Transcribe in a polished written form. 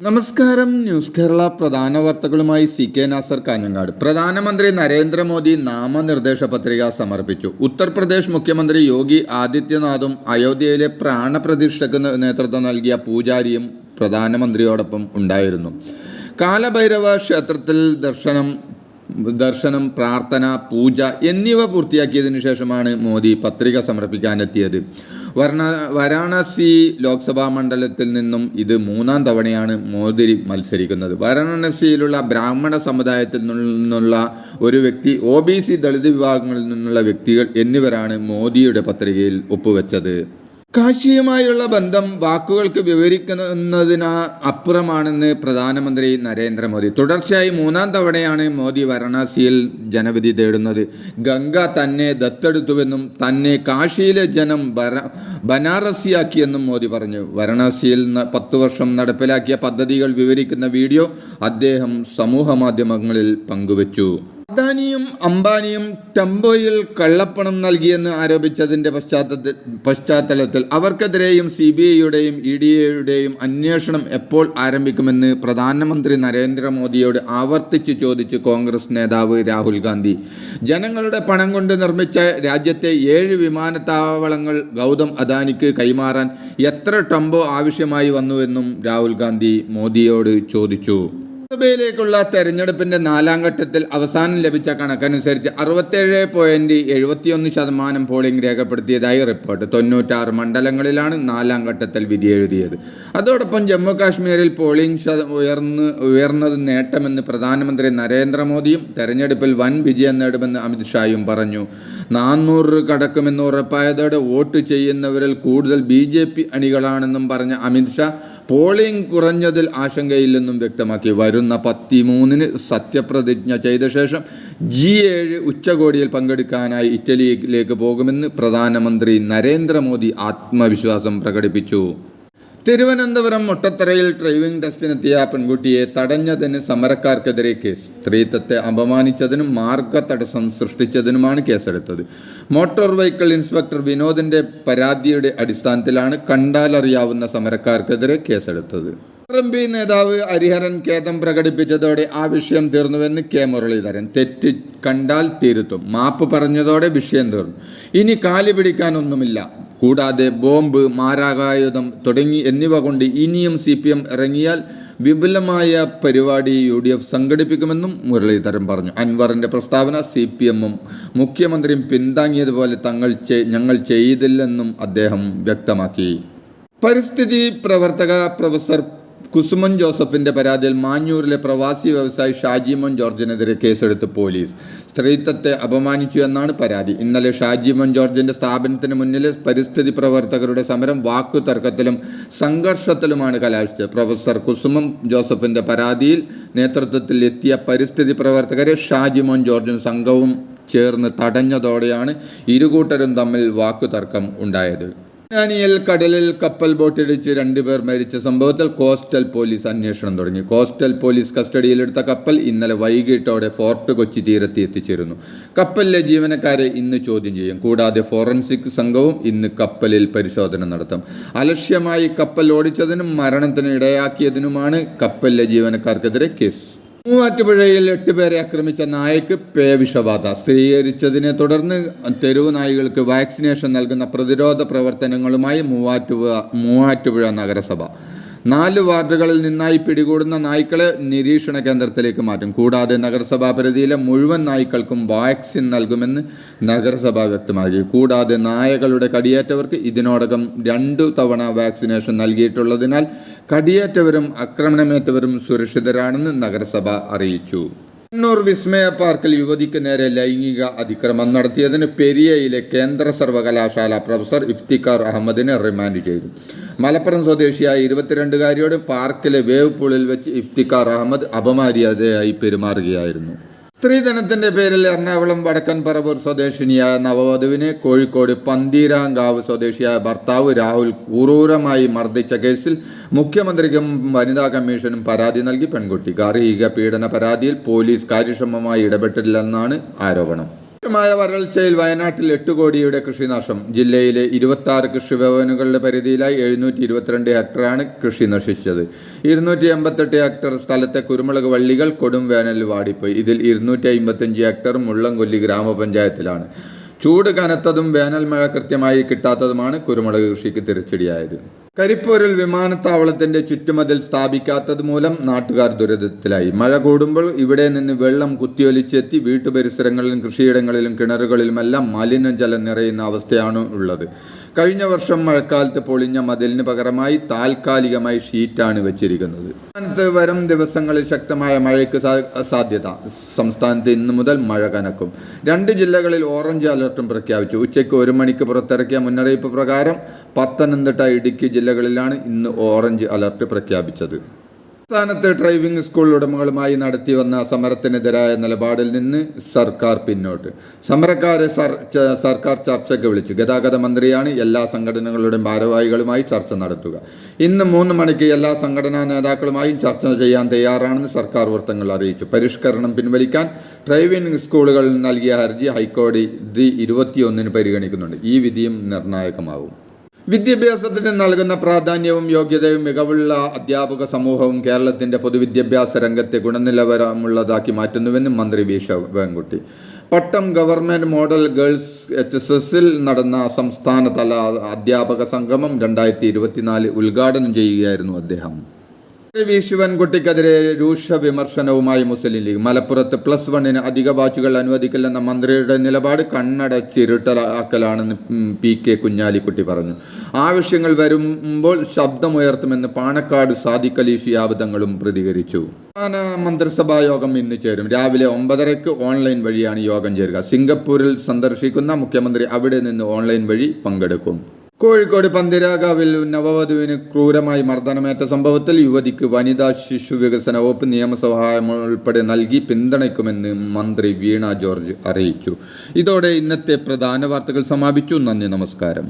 നമസ്കാരം. ന്യൂസ് കേരള പ്രധാന വാർത്തകളുമായി CK നാസർ കാഞ്ഞങ്ങാട്. പ്രധാനമന്ത്രി നരേന്ദ്രമോദി നാമനിർദ്ദേശ പത്രിക സമർപ്പിച്ചു. ഉത്തർപ്രദേശ് മുഖ്യമന്ത്രി യോഗി ആദിത്യനാഥും അയോധ്യയിലെ പ്രാണപ്രതിഷ്ഠയ്ക്ക് നേതൃത്വം നൽകിയ പൂജാരിയും പ്രധാനമന്ത്രിയോടൊപ്പം ഉണ്ടായിരുന്നു. കാലഭൈരവ ക്ഷേത്രത്തിൽ ദർശനം, പ്രാർത്ഥന, പൂജ എന്നിവ പൂർത്തിയാക്കിയതിനു ശേഷമാണ് മോദി പത്രിക സമർപ്പിക്കാനെത്തിയത്. വാരാണസി ലോക്സഭാ മണ്ഡലത്തിൽ നിന്നും ഇത് 3-ാം തവണയാണ് മോദി മത്സരിക്കുന്നത്. വാരാണസിയിലുള്ള ബ്രാഹ്മണ സമുദായത്തിൽ നിന്നുള്ള ഒരു വ്യക്തി, OBC ദളിത് വിഭാഗങ്ങളിൽ നിന്നുള്ള വ്യക്തികൾ എന്നിവരാണ് മോദിയുടെ പത്രികയിൽ ഒപ്പുവെച്ചത്. കാശിയുമായുള്ള ബന്ധം വാക്കുകൾക്ക് വിവരിക്കുന്നതിന് അപ്പുറമാണെന്ന് പ്രധാനമന്ത്രി നരേന്ദ്രമോദി. തുടർച്ചയായി 3-ാം തവണയാണ് മോദി വാരണാസിയിൽ ജനവിധി തേടുന്നത്. ഗംഗ തന്നെ ദത്തെടുത്തുവെന്നും തന്നെ കാശിയിലെ ജനം ബനാറസിയാക്കിയെന്നും മോദി പറഞ്ഞു. വാരണാസിയിൽ 10 വർഷം നടപ്പിലാക്കിയ പദ്ധതികൾ വിവരിക്കുന്ന വീഡിയോ അദ്ദേഹം സമൂഹ മാധ്യമങ്ങളിൽ പങ്കുവച്ചു. അദാനിയും അംബാനിയും ടെമ്പോയിൽ കള്ളപ്പണം നൽകിയെന്ന് ആരോപിച്ചതിൻ്റെ പശ്ചാത്തലത്തിൽ അവർക്കെതിരെയും CBIയുടെയും EDയുടെയും അന്വേഷണം എപ്പോൾ ആരംഭിക്കുമെന്ന് പ്രധാനമന്ത്രി നരേന്ദ്രമോദിയോട് ആവർത്തിച്ച് ചോദിച്ച് കോൺഗ്രസ് നേതാവ് രാഹുൽ ഗാന്ധി. ജനങ്ങളുടെ പണം കൊണ്ട് നിർമ്മിച്ച രാജ്യത്തെ 7 വിമാനത്താവളങ്ങൾ ഗൗതം അദാനിക്ക് കൈമാറാൻ എത്ര ടെമ്പോ ആവശ്യമായി വന്നുവെന്നും രാഹുൽ ഗാന്ധി മോദിയോട് ചോദിച്ചു. ലോക്സഭയിലേക്കുള്ള തെരഞ്ഞെടുപ്പിന്റെ 4-ാം ഘട്ടത്തിൽ അവസാനം ലഭിച്ച കണക്കനുസരിച്ച് 67.71% പോളിംഗ് രേഖപ്പെടുത്തിയതായി റിപ്പോർട്ട്. 96 മണ്ഡലങ്ങളിലാണ് 4-ാം ഘട്ടത്തിൽ വിധിയെഴുതിയത്. അതോടൊപ്പം ജമ്മു കാശ്മീരിൽ പോളിംഗ് ഉയർന്നത് നേട്ടമെന്ന് പ്രധാനമന്ത്രി നരേന്ദ്രമോദിയും തെരഞ്ഞെടുപ്പിൽ വൻ വിജയം നേടുമെന്ന് അമിത് ഷായും പറഞ്ഞു. 400 കടക്കുമെന്ന് ഉറപ്പായതോടെ വോട്ട് ചെയ്യുന്നവരിൽ കൂടുതൽ BJP അണികളാണെന്നും പറഞ്ഞ അമിത് ഷാ പോളിംഗ് കുറഞ്ഞതിൽ ആശങ്കയില്ലെന്നും വ്യക്തമാക്കി. വരുന്ന 13-ന് സത്യപ്രതിജ്ഞ ചെയ്ത ശേഷം G7 ഉച്ചകോടിയിൽ പങ്കെടുക്കാനായി ഇറ്റലിയിലേക്ക് പോകുമെന്ന് പ്രധാനമന്ത്രി നരേന്ദ്രമോദി ആത്മവിശ്വാസം പ്രകടിപ്പിച്ചു. തിരുവനന്തപുരം മുട്ടത്തറയിൽ ഡ്രൈവിംഗ് ടെസ്റ്റിനെത്തിയ പെൺകുട്ടിയെ തടഞ്ഞതിന് സമരക്കാർക്കെതിരെ കേസ്. സ്ത്രീത്വത്തെ അപമാനിച്ചതിനും മാർഗതടസ്സം സൃഷ്ടിച്ചതിനുമാണ് കേസെടുത്തത്. മോട്ടോർ വെഹിക്കിൾ ഇൻസ്പെക്ടർ വിനോദിന്റെ പരാതിയുടെ അടിസ്ഥാനത്തിലാണ് കണ്ടാലറിയാവുന്ന സമരക്കാർക്കെതിരെ കേസെടുത്തത്. RMP നേതാവ് ഹരിഹരൻ ഖേദം പ്രകടിപ്പിച്ചതോടെ ആ വിഷയം തീർന്നുവെന്ന് K മുരളീധരൻ. തെറ്റ് കണ്ടാൽ തിരുത്തും. മാപ്പ് പറഞ്ഞതോടെ വിഷയം തീർന്നു. ഇനി കാലി പിടിക്കാനൊന്നുമില്ല. കൂടാതെ ബോംബ്, മാരകായുധം എന്നിവ കൊണ്ട് ഇനിയും CPM ഇറങ്ങിയാൽ വിപുലമായ പരിപാടി UDF സംഘടിപ്പിക്കുമെന്നും മുരളീധരൻ പറഞ്ഞു. അൻവറിന്റെ പ്രസ്താവന CPMഉം മുഖ്യമന്ത്രിയും പിന്താങ്ങിയതുപോലെ ഞങ്ങൾ ചെയ്തില്ലെന്നും അദ്ദേഹം വ്യക്തമാക്കി. പരിസ്ഥിതി പ്രവർത്തക പ്രൊഫസർ കുസുമൻ ജോസഫിന്റെ പരാതിയിൽ മാഞ്ഞൂരിലെ പ്രവാസി വ്യവസായി ഷാജിമോൻ ജോർജിനെതിരെ കേസെടുത്ത് പോലീസ്. സ്ത്രീത്വത്തെ അപമാനിച്ചു എന്നാണ് പരാതി. ഇന്നലെ ഷാജിമോൻ ജോർജിന്റെ സ്ഥാപനത്തിന് മുന്നിലെ പരിസ്ഥിതി പ്രവർത്തകരുടെ സമരം വാക്കുതർക്കത്തിലും സംഘർഷത്തിലുമാണ് കലാശിച്ചത്. പ്രൊഫസർ കുസുമൻ ജോസഫിന്റെ പരാതിയിൽ നേതൃത്വത്തിൽ എത്തിയ പരിസ്ഥിതി പ്രവർത്തകരെ ഷാജിമോൻ ജോർജും സംഘവും ചേർന്ന് തടഞ്ഞതോടെയാണ് ഇരുകൂട്ടരും തമ്മിൽ വാക്കുതർക്കം ഉണ്ടായത്. പൊന്നാനിയിൽ കടലിൽ കപ്പൽ ബോട്ടിടിച്ച് 2 പേർ മരിച്ച സംഭവത്തിൽ കോസ്റ്റൽ പോലീസ് അന്വേഷണം തുടങ്ങി. കോസ്റ്റൽ പോലീസ് കസ്റ്റഡിയിലെടുത്ത കപ്പൽ ഇന്നലെ വൈകിട്ടോടെ ഫോർട്ട് കൊച്ചി തീരത്ത് എത്തിച്ചേരുന്നു. കപ്പലിലെ ജീവനക്കാരെ ഇന്ന് ചോദ്യം ചെയ്യും. കൂടാതെ ഫോറൻസിക് സംഘവും ഇന്ന് കപ്പലിൽ പരിശോധന നടത്തും. അലക്ഷ്യമായി കപ്പൽ ഓടിച്ചതിനും മരണത്തിന് ഇടയാക്കിയതിനുമാണ് കപ്പലിലെ ജീവനക്കാർക്കെതിരെ കേസ്. മൂവാറ്റുപുഴയിൽ 8 പേരെ ആക്രമിച്ച നായയ്ക്ക് പേവിഷബാധ സ്ഥിരീകരിച്ചതിനെ തുടർന്ന് തെരുവ് നായ്ക്കൾക്ക് വാക്സിനേഷൻ നൽകുന്ന പ്രതിരോധ പ്രവർത്തനങ്ങളുമായി മൂവാറ്റുപുഴ നഗരസഭ 4 വാർഡുകളിൽ നിന്നായി പിടികൂടുന്ന നായ്ക്കളെ നിരീക്ഷണ കേന്ദ്രത്തിലേക്ക് മാറ്റും. കൂടാതെ നഗരസഭാ പരിധിയിലെ മുഴുവൻ നായ്ക്കൾക്കും വാക്സിൻ നൽകുമെന്ന് നഗരസഭ വ്യക്തമാക്കി. കൂടാതെ നായകളുടെ കടിയേറ്റവർക്ക് ഇതിനോടകം 2 തവണ വാക്സിനേഷൻ നൽകിയിട്ടുള്ളതിനാൽ കടിയേറ്റവരും ആക്രമണമേറ്റവരും സുരക്ഷിതരാണെന്ന് നഗരസഭ അറിയിച്ചു. കണ്ണൂർ വിസ്മയ പാർക്കിൽ യുവതിക്ക് നേരെ ലൈംഗിക അതിക്രമം നടത്തിയതിന് പെരിയയിലെ കേന്ദ്ര സർവകലാശാല പ്രൊഫസർ ഇഫ്തിഖാർ അഹമ്മദിനെ റിമാൻഡ് ചെയ്തു. മലപ്പുറം സ്വദേശിയായ 22-കാരിയോട് പാർക്കിലെ വേവ് പൂളിൽ വെച്ച് ഇഫ്തിഖാർ അഹമ്മദ് അപമര്യാദയായി പെരുമാറുകയായിരുന്നു. സ്ത്രീധനത്തിന്റെ പേരിൽ എറണാകുളം വടക്കൻ പറവൂർ സ്വദേശിനിയായ നവവധുവിനെ കോഴിക്കോട് പന്തീരാങ്കാവ് സ്വദേശിയായ ഭർത്താവ് രാഹുൽ ക്രൂരമായി മർദ്ദിച്ച കേസിൽ മുഖ്യമന്ത്രിക്കും വനിതാ കമ്മീഷനും പരാതി നൽകി പെൺകുട്ടി. ഗാർഹിക പീഡന പരാതിയിൽ പോലീസ് കാര്യക്ഷമമായി ഇടപെട്ടില്ലെന്നാണ് ആരോപണം. മായ വരൾച്ചയിൽ വയനാട്ടിൽ 8 കോടിയുടെ കൃഷിനാശം. ജില്ലയിലെ 26 കൃഷിഭവനുകളുടെ പരിധിയിലായി 722 ഹെക്ടറാണ് കൃഷി നശിച്ചത്. 288 ഹെക്ടർ സ്ഥലത്തെ കുരുമുളക് വള്ളികൾ കൊടും വേനലിൽ വാടിപ്പോയി. ഇതിൽ 255 ഹെക്ടർ മുള്ളംകൊല്ലി ഗ്രാമപഞ്ചായത്തിലാണ്. ചൂട് കനത്തതും വേനൽ മഴ കൃത്യമായി കിട്ടാത്തതുമാണ് കുരുമുളക് കൃഷിക്ക് തിരിച്ചടിയായത്. കരിപ്പൂരിൽ വിമാനത്താവളത്തിന്റെ ചുറ്റുമതിൽ സ്ഥാപിക്കാത്തത് മൂലം നാട്ടുകാർ ദുരിതത്തിലായി. മഴ കൂടുമ്പോൾ ഇവിടെ നിന്ന് വെള്ളം കുത്തിയൊലിച്ചെത്തി വീട്ടുപരിസരങ്ങളിലും കൃഷിയിടങ്ങളിലും കിണറുകളിലുമെല്ലാം മലിനജലം നിറയുന്ന അവസ്ഥയാണ് ഉള്ളത്. കഴിഞ്ഞ വർഷം മഴക്കാലത്ത് പൊളിഞ്ഞ മതിലിന് പകരമായി താൽക്കാലികമായി ഷീറ്റാണ് വെച്ചിരിക്കുന്നത്. സംസ്ഥാനത്ത് വരും ദിവസങ്ങളിൽ ശക്തമായ മഴയ്ക്ക് സാധ്യത. സംസ്ഥാനത്ത് ഇന്നു മുതൽ മഴ കനക്കും. 2 ജില്ലകളിൽ ഓറഞ്ച് അലർട്ടും പ്രഖ്യാപിച്ചു. ഉച്ചയ്ക്ക് 1 മണിക്ക് പുറത്തിറക്കിയ മുന്നറിയിപ്പ് പ്രകാരം പത്തനംതിട്ട, ഇടുക്കി ജില്ലകളിലാണ് ഇന്ന് ഓറഞ്ച് അലർട്ട് പ്രഖ്യാപിച്ചത്. സംസ്ഥാനത്ത് ഡ്രൈവിംഗ് സ്കൂൾ ഉടമകളുമായി നടത്തി വന്ന സമരത്തിനെതിരായ നിലപാടിൽ നിന്ന് സർക്കാർ പിന്നോട്ട്. സമരക്കാരെ സർക്കാർ ചർച്ചയ്ക്ക് വിളിച്ചു. ഗതാഗത മന്ത്രിയാണ് എല്ലാ സംഘടനകളുടെയും ഭാരവാഹികളുമായി ചർച്ച നടത്തുക. ഇന്ന് 3 മണിക്ക് എല്ലാ സംഘടനാ നേതാക്കളുമായും ചർച്ച ചെയ്യാൻ തയ്യാറാണെന്ന് സർക്കാർ വൃത്തങ്ങൾ അറിയിച്ചു. പരിഷ്കരണം പിൻവലിക്കാൻ ഡ്രൈവിംഗ് സ്കൂളുകൾ നൽകിയ ഹർജി ഹൈക്കോടതി 21-ന് പരിഗണിക്കുന്നുണ്ട്. ഈ വിധിയും നിർണായകമാകും. വിദ്യാഭ്യാസത്തിന് നൽകുന്ന പ്രാധാന്യവും യോഗ്യതയും മികവുള്ള അധ്യാപക സമൂഹവും കേരളത്തിൻ്റെ പൊതുവിദ്യാഭ്യാസ രംഗത്തെ ഗുണനിലവാരമുള്ളതാക്കി മാറ്റുന്നുവെന്ന് മന്ത്രി വി ശിവൻകുട്ടി. പട്ടം ഗവൺമെൻറ് മോഡൽ ഗേൾസ് HSSൽ നടന്ന സംസ്ഥാനതല അധ്യാപക സംഗമം 2024 ഉദ്ഘാടനം ചെയ്യുകയായിരുന്നു അദ്ദേഹം. വി ശിവൻകുട്ടിക്കെതിരെ രൂക്ഷ വിമർശനവുമായി മുസ്ലിം ലീഗ്. മലപ്പുറത്ത് +1-ന് അധിക ബാച്ചുകൾ അനുവദിക്കില്ലെന്ന മന്ത്രിയുടെ നിലപാട് കണ്ണടച്ചിരുട്ടലാക്കലാണെന്ന് PK കുഞ്ഞാലിക്കുട്ടി പറഞ്ഞു. ആവശ്യങ്ങൾ വരുമ്പോൾ ശബ്ദമുയർത്തുമെന്ന് പാണക്കാട് സാദിഖ് അലി ശിഹാബ് തങ്ങളും പ്രതികരിച്ചു. സംസ്ഥാന മന്ത്രിസഭാ യോഗം ഇന്ന് ചേരും. രാവിലെ 9:30 ഓൺലൈൻ വഴിയാണ് യോഗം ചേരുക. സിംഗപ്പൂരിൽ സന്ദർശിക്കുന്ന മുഖ്യമന്ത്രി അവിടെ നിന്ന് ഓൺലൈൻ വഴി പങ്കെടുക്കും. കോഴിക്കോട് പന്തിരാകാവിൽ നവവധുവിന് ക്രൂരമായി മർദ്ദനമേറ്റ സംഭവത്തിൽ യുവതിക്ക് വനിതാ ശിശു വികസന വകുപ്പ് നിയമസഹായം ഉൾപ്പെടെ നൽകി പിന്തുണയ്ക്കുമെന്ന് മന്ത്രി വീണ ജോർജ് അറിയിച്ചു. ഇതോടെ ഇന്നത്തെ പ്രധാന വാർത്തകൾ സമാപിച്ചു. നന്ദി, നമസ്കാരം.